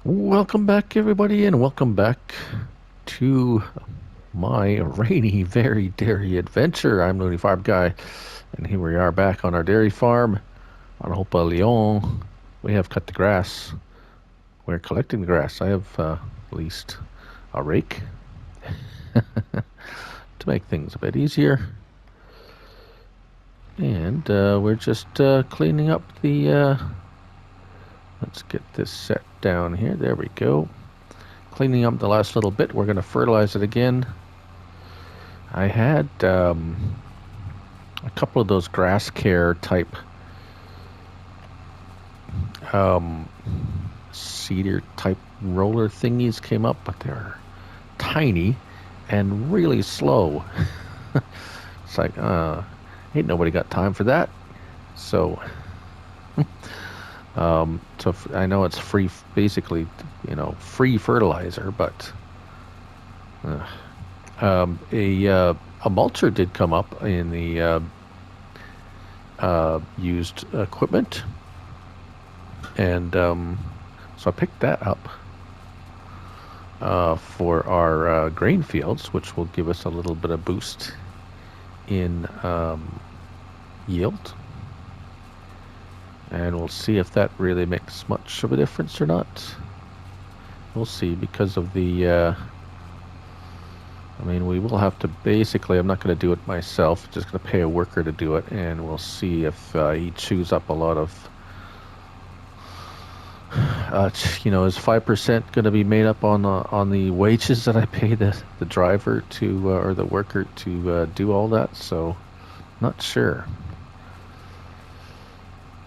Welcome back, everybody, and welcome back to my rainy, very dairy adventure. I'm Looney Farm Guy, and here we are back on our dairy farm on Hopa Leon. We have cut the grass. We're collecting the grass. I have at least a rake to make things a bit easier. And we're just cleaning up the... let's get this set down here. There we go. Cleaning up the last little bit. We're going to fertilize it again. I had a couple of those grass care type seeder type roller thingies came up, but they're tiny and really slow. It's like, ain't nobody got time for that. So, I know it's free, basically, free fertilizer, but a mulcher did come up in the used equipment, and so I picked that up for our grain fields, which will give us a little bit of boost in yield. And we'll see if that really makes much of a difference or not. We'll see, because of the... we will have to basically... I'm not going to do it myself. Just going to pay a worker to do it, and we'll see if he chews up a lot of... is 5% going to be made up on the wages that I pay the driver to or the worker to do all that? So, not sure.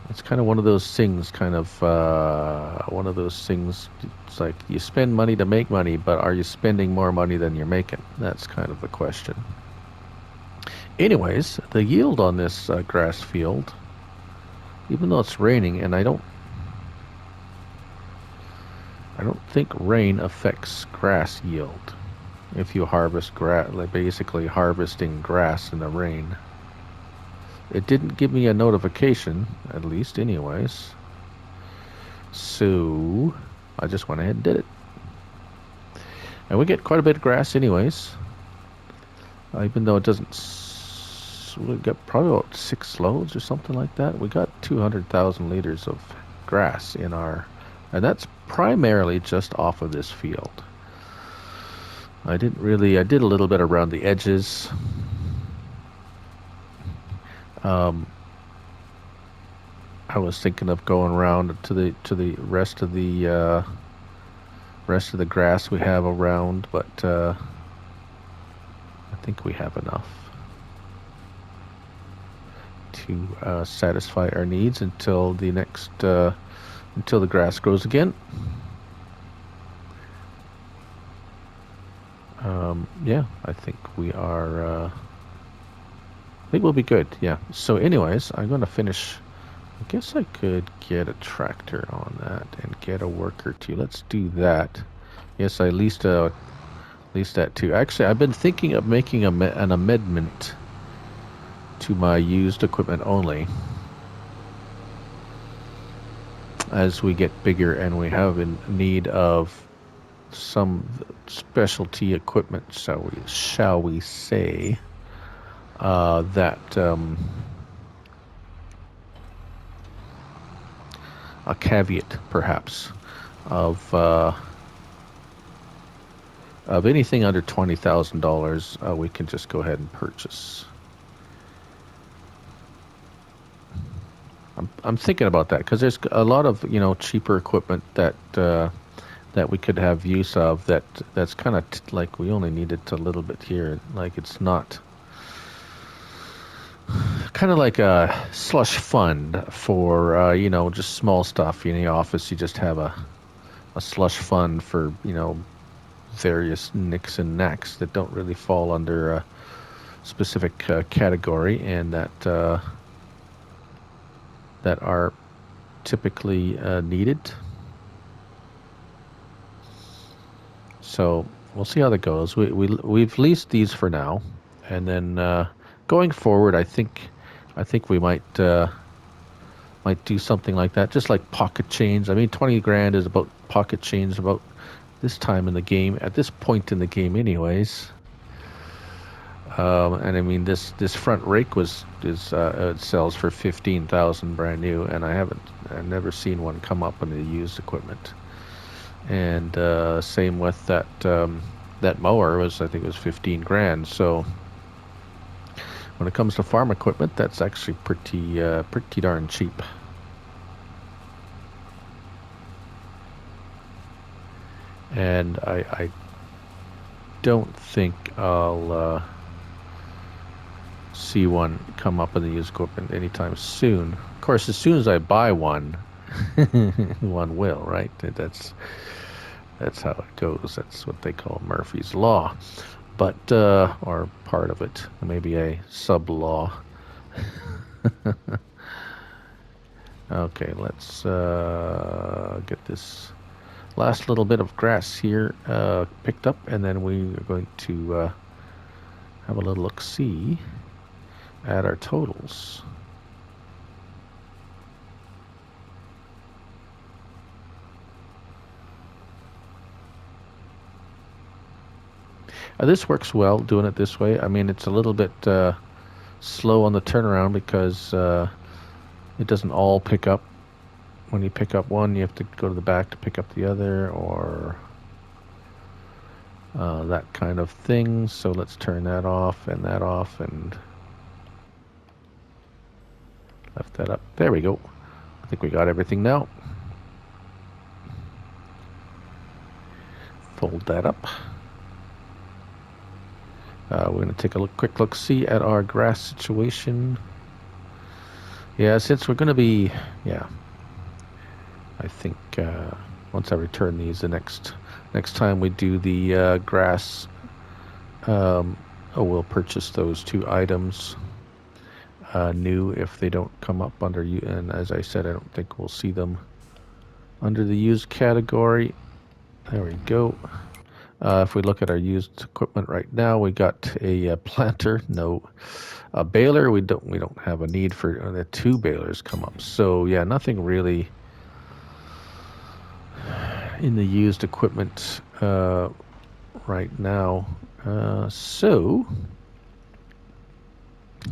It's kind of one of those things, it's like you spend money to make money, but are you spending more money than you're making? That's kind of the question. Anyways, the yield on this grass field, even though it's raining, and I don't think rain affects grass yield. If you harvest grass, like basically harvesting grass in the rain. It didn't give me a notification, at least anyways. So I just went ahead and did it. And we get quite a bit of grass anyways. Even though it doesn't... We got probably about 6 loads or something like that. We got 200,000 liters of grass in our... And that's primarily just off of this field. I did a little bit around the edges. I was thinking of going around to the rest of the grass we have around, but I think we have enough to satisfy our needs until the next until the grass grows again. Yeah, I think we are. I think we'll be good. Yeah. So, anyways, I'm going to finish. I guess I could get a tractor on that and get a worker too. Let's do that. Yes, I leased that too. Actually, I've been thinking of making an amendment to my used equipment only as we get bigger and we have in need of some specialty equipment, shall we say, that a caveat perhaps of anything under $20,000 we can just go ahead and purchase. I'm thinking about that because there's a lot of cheaper equipment that we could have use of that's kind of like we only need it a little bit here, like it's not kind of like a slush fund for just small stuff in the office. You just have a slush fund for various nicks and knacks that don't really fall under a specific category and that are typically needed. So we'll see how that goes. We've leased these for now, and then going forward, I think we might might do something like that, just like pocket change. I mean, 20 grand is about pocket change about this time in the game, at this point in the game, anyways. And I mean, this front rake it sells for 15,000 brand new, and I've never seen one come up in the used equipment. And same with that mower I think it was 15 grand. So when it comes to farm equipment, that's actually pretty darn cheap. And I don't think I'll see one come up in the used equipment anytime soon. Of course, as soon as I buy one, one will, right? That's how it goes. That's what they call Murphy's Law. But, or part of it, maybe a sub-law. Okay, let's get this last little bit of grass here picked up, and then we are going to have a little look-see at our totals. This works well, doing it this way. I mean, it's a little bit slow on the turnaround because it doesn't all pick up. When you pick up one, you have to go to the back to pick up the other, or that kind of thing. So let's turn that off, and left that up. There we go. I think we got everything now. Fold that up. We're going to take a quick look-see at our grass situation. Yeah, since we're going to be, I think once I return these, the next time we do the grass, we'll purchase those two items new if they don't come up under you. And as I said, I don't think we'll see them under the used category. There we go. If we look at our used equipment right now, we got a planter, a baler. We don't have a need for the two balers come up. So yeah, nothing really in the used equipment right now. So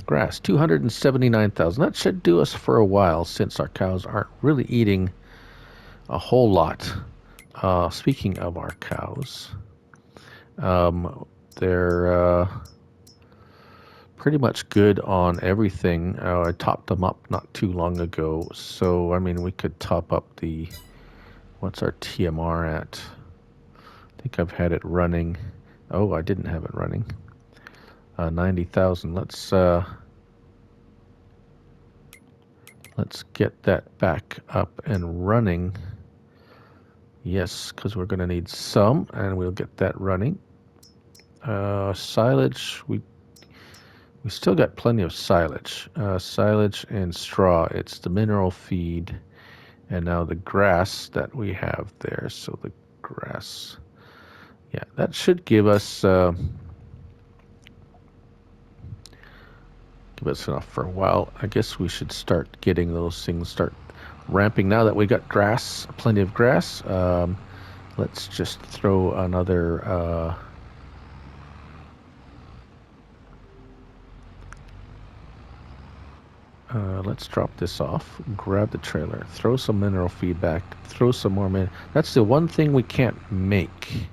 grass, 279,000. That should do us for a while, since our cows aren't really eating a whole lot. Speaking of our cows, they're pretty much good on everything. I topped them up not too long ago, so I mean, we could top up the, what's our TMR at? I think I've had it running. Oh, I didn't have it running. 90,000. Let's get that back up and running. Yes, because we're going to need some, and we'll get that running. Silage, we still got plenty of silage. Silage and straw. It's the mineral feed, and now the grass that we have there. So the grass, yeah, that should give us enough for a while. I guess we should start getting those things start ramping now that we got grass, plenty of grass. Let's just throw another let's drop this off, grab the trailer, throw some mineral feed back, throw some more That's the one thing we can't make,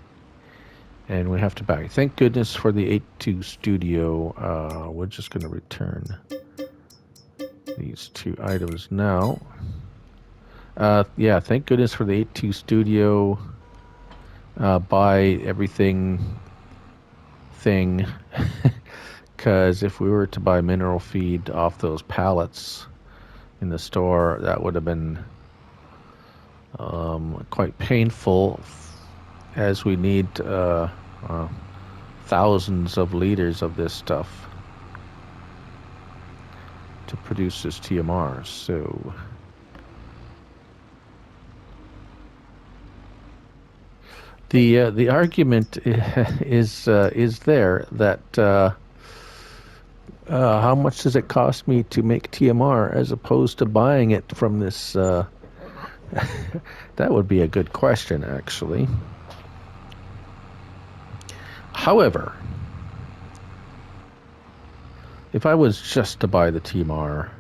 and we have to buy. Thank goodness for the 82 Studio. We're just going to return these two items now. Yeah, thank goodness for the 82 Studio buy everything thing. Because if we were to buy mineral feed off those pallets in the store, that would have been quite painful, as we need thousands of liters of this stuff to produce this TMR. So the argument is there that How much does it cost me to make TMR as opposed to buying it from this? That would be a good question, actually. However, if I was just to buy the TMR,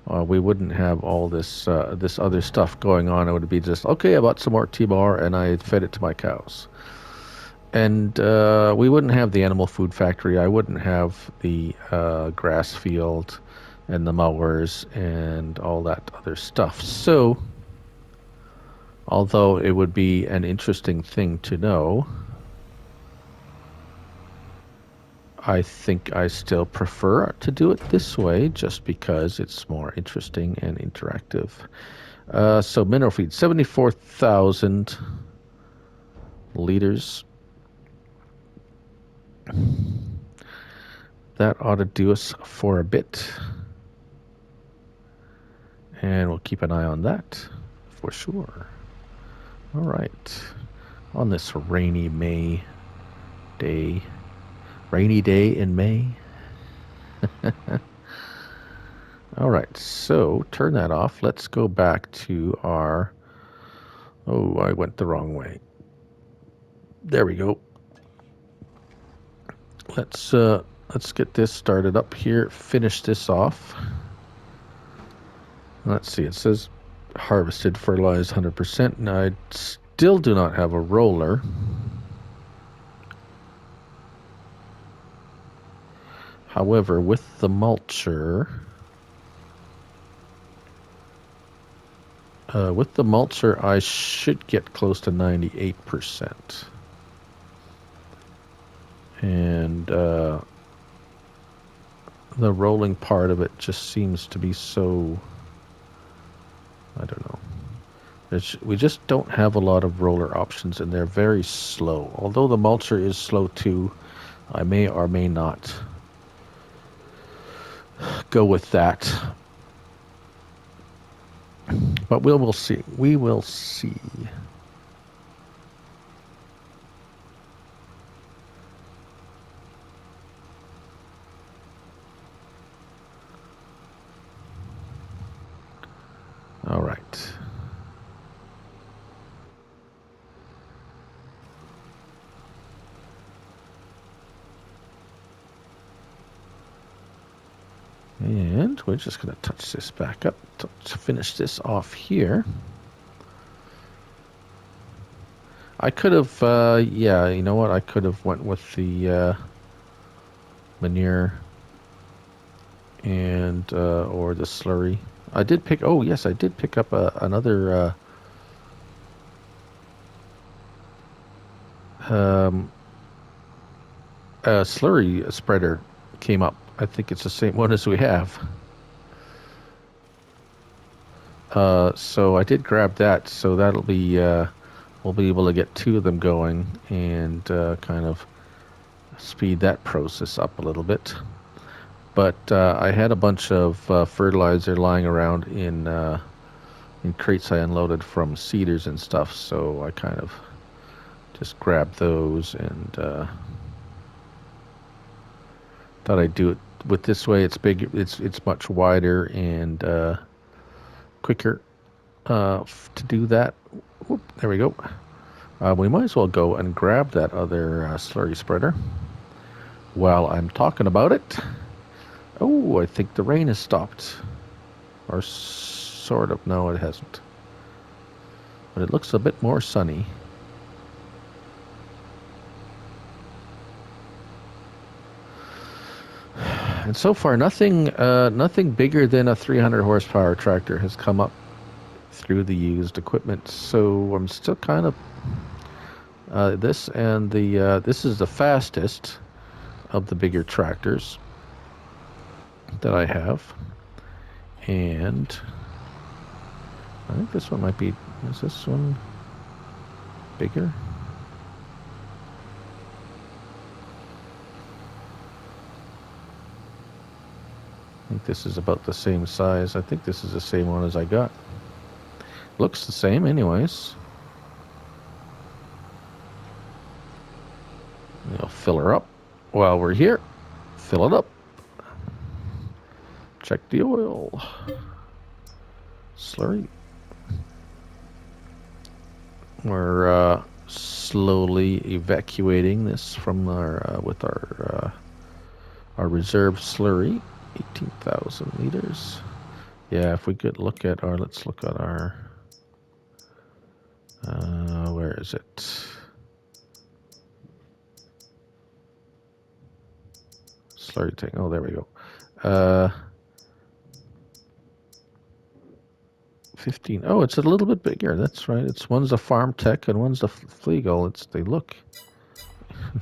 we wouldn't have all this this other stuff going on. It would be just, okay, I bought some more TMR and I fed it to my cows. And we wouldn't have the animal food factory. I wouldn't have the grass field and the mowers and all that other stuff. So, although it would be an interesting thing to know, I think I still prefer to do it this way just because it's more interesting and interactive. So mineral feed, 74,000 liters. That ought to do us for a bit. And we'll keep an eye on that for sure. All right. On this rainy May day. Rainy day in May. All right, so turn that off. Let's go back to our... Oh, I went the wrong way. There we go. Let's get this started up here. Finish this off. Let's see. It says harvested, fertilized 100%. Now I still do not have a roller. However, with the mulcher, I should get close to 98%. And the rolling part of it just seems to be so, I don't know. We just don't have a lot of roller options, and they're very slow. Although the mulcher is slow too, I may or may not go with that. But we'll see. We will see. All right. And we're just going to touch this back up to finish this off here. I could have, yeah, you know what? I could have went with the manure and or the slurry. I did pick. Oh yes, I did pick up another slurry spreader came up. I think it's the same one as we have. So I did grab that. So that'll be we'll be able to get two of them going and kind of speed that process up a little bit. But I had a bunch of fertilizer lying around in crates I unloaded from Cedars and stuff, so I kind of just grabbed those and thought I'd do it with this way. It's big, it's much wider and quicker to do that. Whoop, there we go. We might as well go and grab that other slurry spreader while I'm talking about it. Oh, I think the rain has stopped. Or sort of. No, it hasn't. But it looks a bit more sunny. And so far, nothing bigger than a 300 horsepower tractor has come up through the used equipment. So I'm still kind of this and the this is the fastest of the bigger tractors that I have, and I think this one might be, is this one bigger? I think this is about the same size. I think this is the same one as I got. Looks the same anyways. I'll fill her up while we're here. Fill it up. Check the oil. Slurry. We're slowly evacuating this from our with our reserve slurry, 18,000 liters. Yeah, if we could look at our, let's look at our, where is it? Slurry tank. Oh, there we go. 15. Oh, it's a little bit bigger. That's right. It's one's a Farm Tech and one's a Fliegel. They look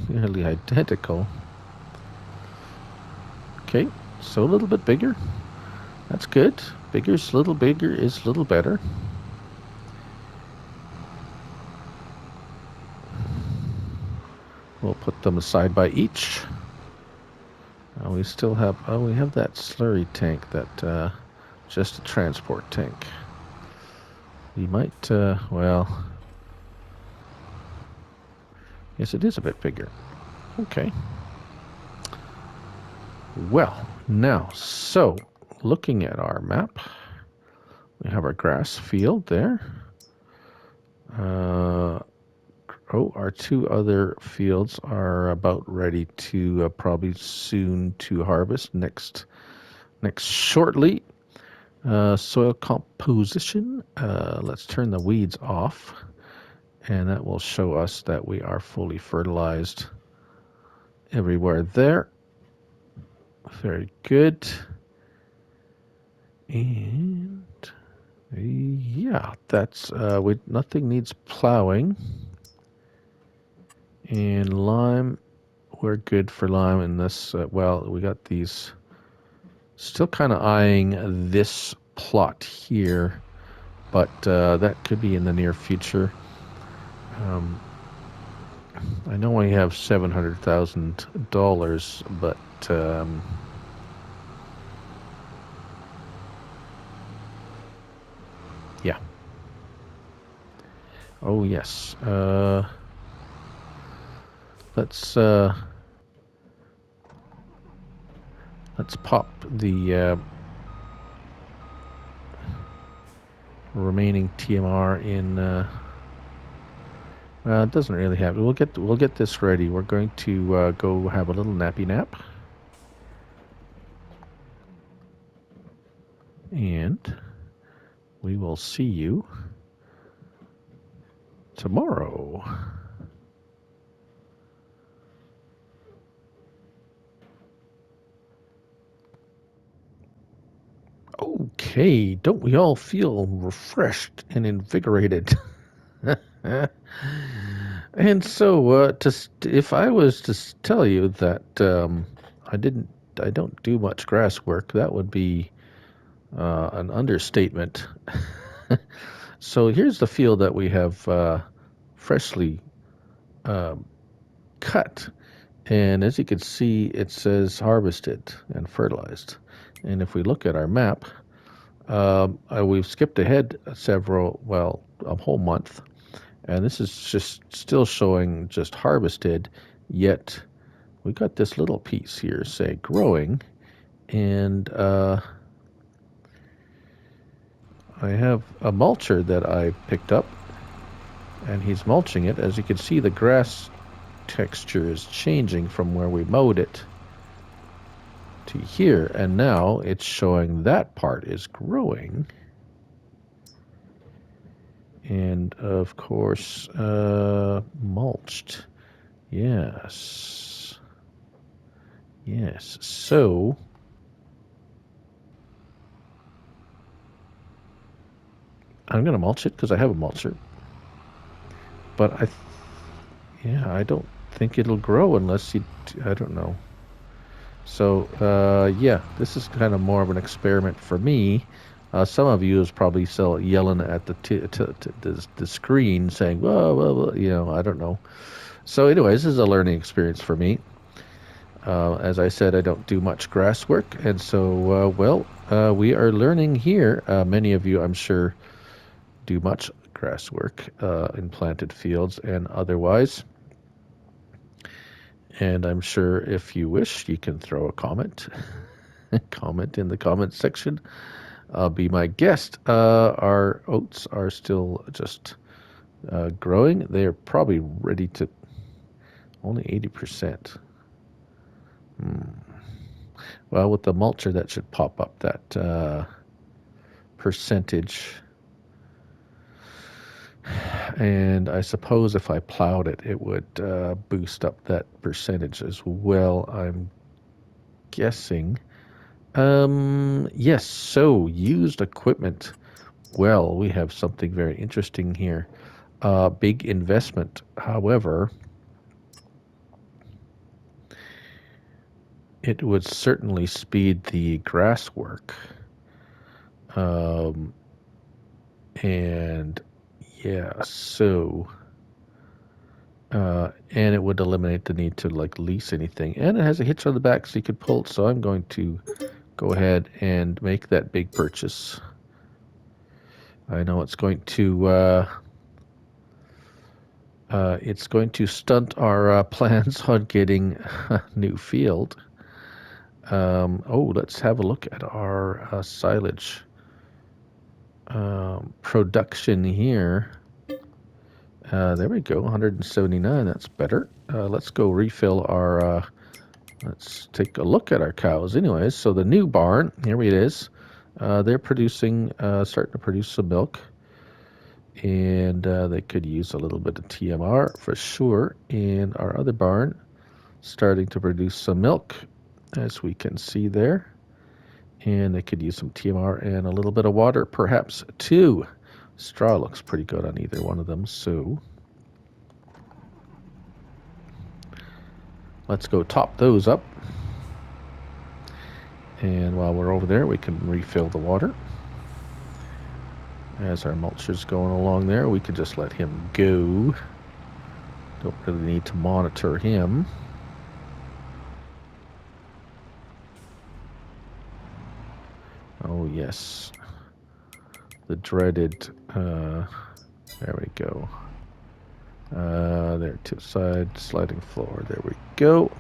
nearly identical. Okay, so a little bit bigger. That's good. Little bigger is a little better. We'll put them side by each. We still have, we have that slurry tank, that just a transport tank. We might, well, yes, it is a bit bigger. Okay. Well, now, so looking at our map, we have our grass field there. Our two other fields are about ready to probably soon to harvest next shortly. Soil composition. Let's turn the weeds off, and that will show us that we are fully fertilized everywhere there. Very good. And yeah, that's nothing needs plowing. And lime, we're good for lime in this. Well, we got these. Still kind of eyeing this plot here, but that could be in the near future. I know I have $700,000, but yeah. Oh yes. Let's pop the remaining TMR in. It doesn't really have. We'll get this ready. We're going to go have a little nappy nap, and we will see you tomorrow. Okay, don't we all feel refreshed and invigorated? And so, if I was to tell you that I don't do much grass work, that would be an understatement. So here's the field that we have freshly cut, and as you can see, it says harvested and fertilized. And if we look at our map, we've skipped ahead a whole month. And this is just still showing just harvested, yet we got this little piece here, say, growing. And I have a mulcher that I picked up, and he's mulching it. As you can see, the grass texture is changing from where we mowed it to here. And now it's showing that part is growing. And of course, mulched. Yes. Yes. So I'm gonna mulch it because I have a mulcher. But I don't think it'll grow unless I don't know. So yeah, this is kind of more of an experiment for me. Some of you is probably still yelling at the screen saying, well, I don't know. So anyways, this is a learning experience for me. As I said, I don't do much grass work, and so, we are learning here. Many of you, I'm sure, do much grass work in planted fields and otherwise. And I'm sure if you wish, you can throw a comment comment in the comment section. Be my guest. Our oats are still just growing. They are probably ready to only 80%. Well, with the mulcher, that should pop up that percentage. And I suppose if I plowed it, it would boost up that percentage as well, I'm guessing. Yes, so used equipment. Well, we have something very interesting here. Big investment. However, it would certainly speed the grass work. And yeah, so and it would eliminate the need to like lease anything. And it has a hitch on the back so you could pull it. So I'm going to go ahead and make that big purchase. I know it's going to stunt our plans on getting a new field. Let's have a look at our silage production here. There we go, 179. That's better. Let's go refill our. Let's take a look at our cows. Anyways, so the new barn, here it is. They're producing, starting to produce some milk, and they could use a little bit of TMR for sure. And our other barn, starting to produce some milk, as we can see there. And they could use some TMR and a little bit of water, perhaps too. Straw looks pretty good on either one of them, so let's go top those up. And while we're over there, we can refill the water. As our mulcher's going along there, we could just let him go. Don't really need to monitor him. Oh, yes. The dreaded, there we go. There, tip side, sliding floor. There we go.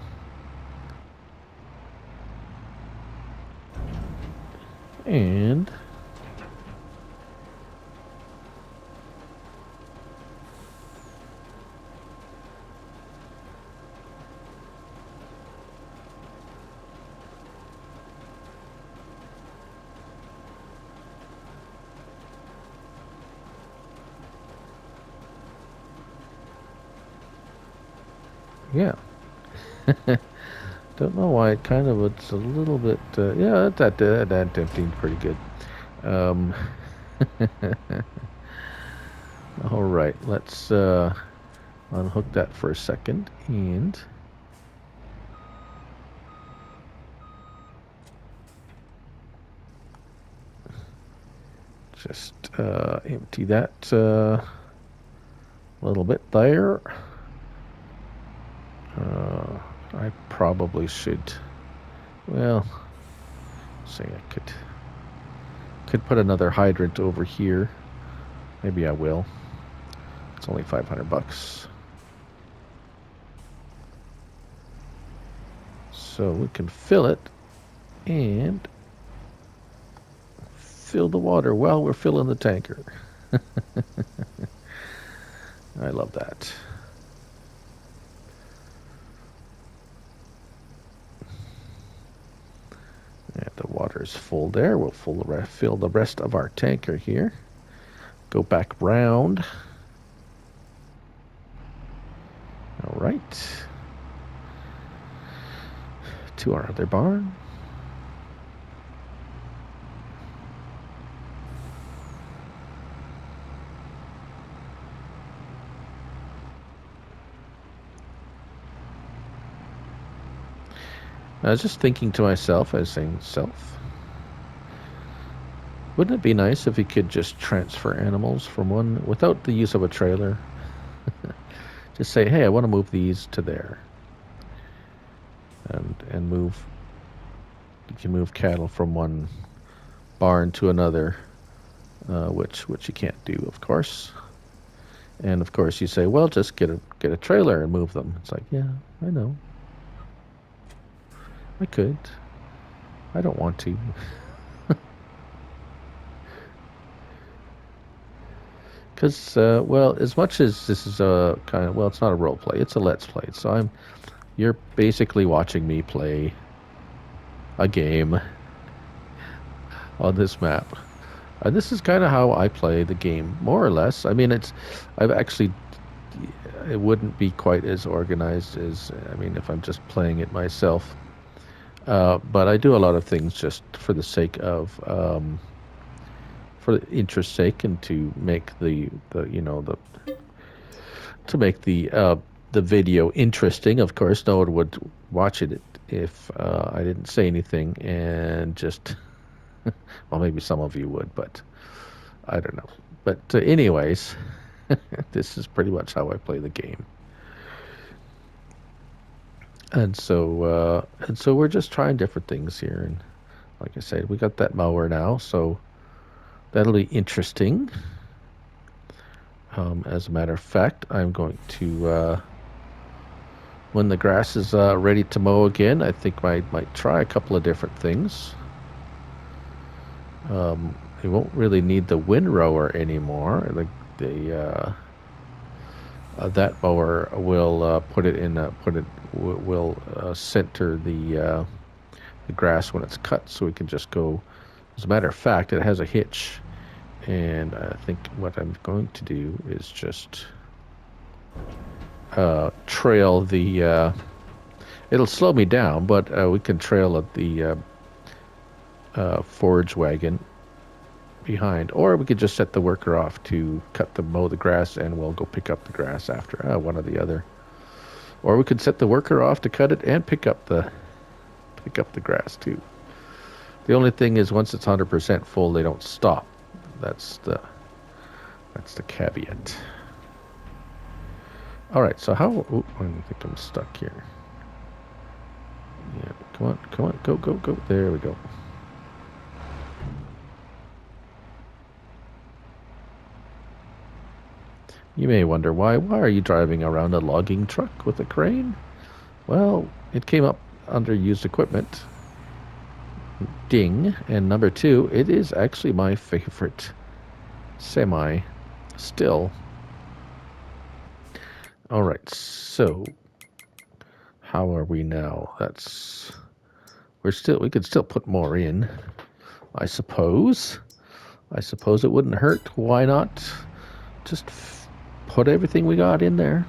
And yeah. Don't know why it kind of, it's a little bit, yeah, that emptying pretty good. All right, let's unhook that for a second and just empty that a little bit there. I probably should, well, say I could put another hydrant over here. Maybe I will. It's only $500. So we can fill it and fill the water while we're filling the tanker. I love that. And the water is full there. We'll fill the rest of our tanker here. Go back round. All right. To our other barn. I was just thinking to myself, I was saying, wouldn't it be nice if you could just transfer animals from one without the use of a trailer? Just say, hey, I want to move these to there. And move, you can move cattle from one barn to another, which you can't do, of course. And of course you say, well, just get a trailer and move them. It's like, yeah, I know. I could. I don't want to. Because, well, as much as this is a kind of, well, it's not a role play, it's a let's play. So you're basically watching me play a game on this map. This is kind of how I play the game, more or less. I mean, I've actually, it wouldn't be quite as organized as, I mean, if I'm just playing it myself. But I do a lot of things just for the sake of, for the interest's sake, and to make to make the video interesting. Of course, no one would watch it if I didn't say anything, and just, well, maybe some of you would, but I don't know. But anyways, this is pretty much how I play the game. And so we're just trying different things here. And like I said, we got that mower now, so that'll be interesting. As a matter of fact, I'm going to, when the grass is ready to mow again, I think I might try a couple of different things. We won't really need the windrower anymore. That mower will will center the grass when it's cut, so we can just go. As a matter of fact, it has a hitch, and I think what I'm going to do is just trail the. It'll slow me down, but we can trail the forage wagon behind, or we could just set the worker off to mow the grass, and we'll go pick up the grass after, one or the other. Or we could set the worker off to cut it and pick up the grass too. The only thing is, once it's 100% full, they don't stop. That's the caveat. All right, so how? Ooh, I think I'm stuck here. Yeah, come on, go. There we go. You may wonder why are you driving around a logging truck with a crane? Well, it came up under used equipment. Ding. And number two, it is actually my favorite semi still. All right, so how are we now? We could still put more in, I suppose. It wouldn't hurt. Why not just put everything we got in there?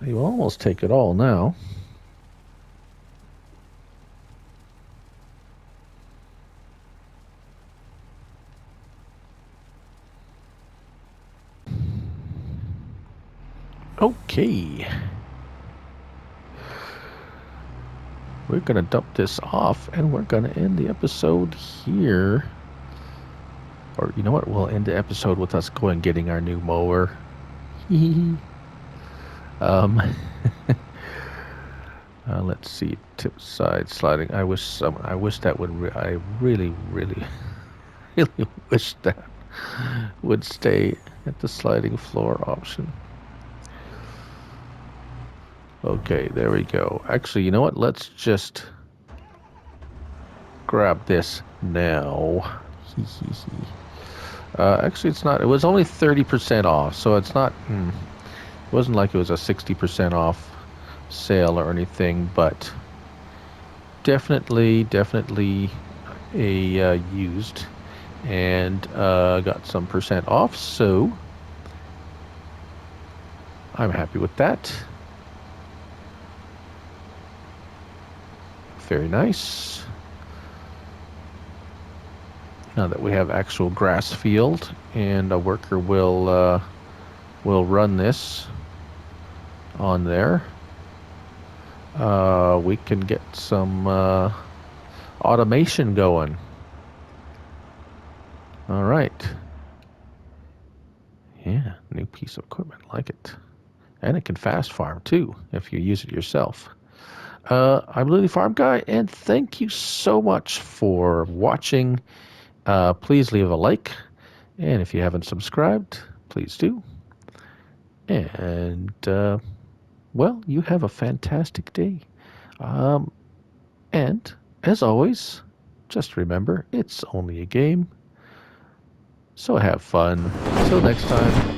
You almost take it all now. Okay. We're going to dump this off, and we're going to end the episode here. Or, you know what? We'll end the episode with us going getting our new mower. Let's see. Tip side sliding. I wish that would. I really, really, really wish that would stay at the sliding floor option. Okay, there we go. Actually, you know what? Let's just grab this now. Actually, it's not. It was only 30% off, so it's not. It wasn't like it was a 60% off sale or anything, but definitely a used, and got some percent off. So I'm happy with that. Very nice. Now that we have actual grass field, and a worker will run this on there, we can get some automation going. All right. Yeah, new piece of equipment, like it. And it can fast farm too, if you use it yourself. I'm Looney Farm Guy, and thank you so much for watching. Please leave a like, and if you haven't subscribed, please do. And, well, you have a fantastic day. And, as always, just remember, it's only a game. So have fun. Till next time.